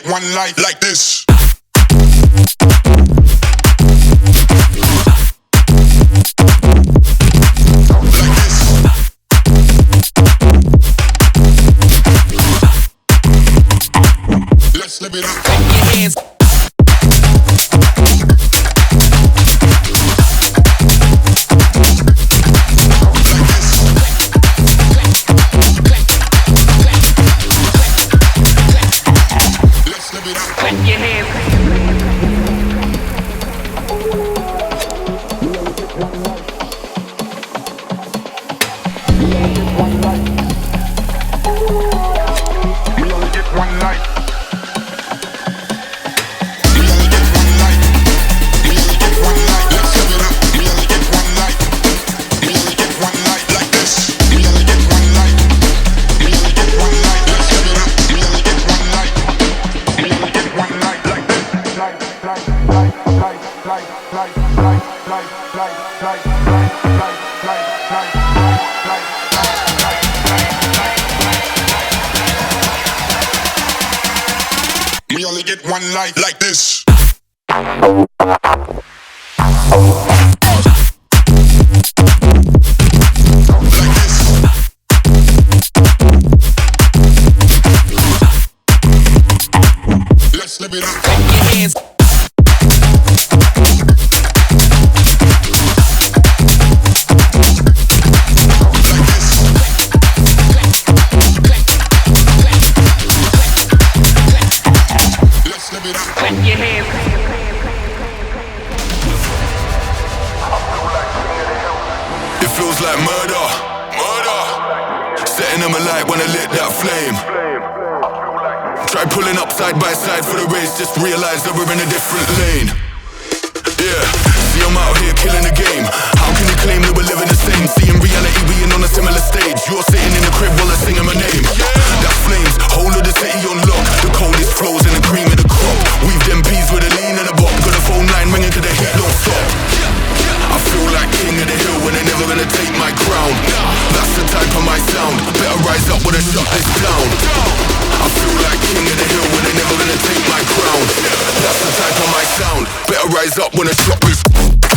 One life like this. Let's live it up. Clap your hands. We only get one life like this. Let's live it up. Clap your hands. It feels like murder. Setting them alight when I lit that flame. Try pulling up side by side for the race, just realize that we're in a different lane. Yeah, see I'm out here killing the game. How can you claim that we're living the same? See in reality we ain't on a similar stage. You're sitting in the crib while I'm singing my name. That's flames, whole of the city on lock. The coldest flows and the cream of the crop. We've them peas with a lean and a bop. Got a phone line ringing to the heat don't stop. I feel like king of the hill when they're never gonna take my crown. That's the type of my sound. Better rise up when I shut this down. I feel like king of the hill when they're never gonna take my crown. That's the type of my sound. Better rise up when I shut this.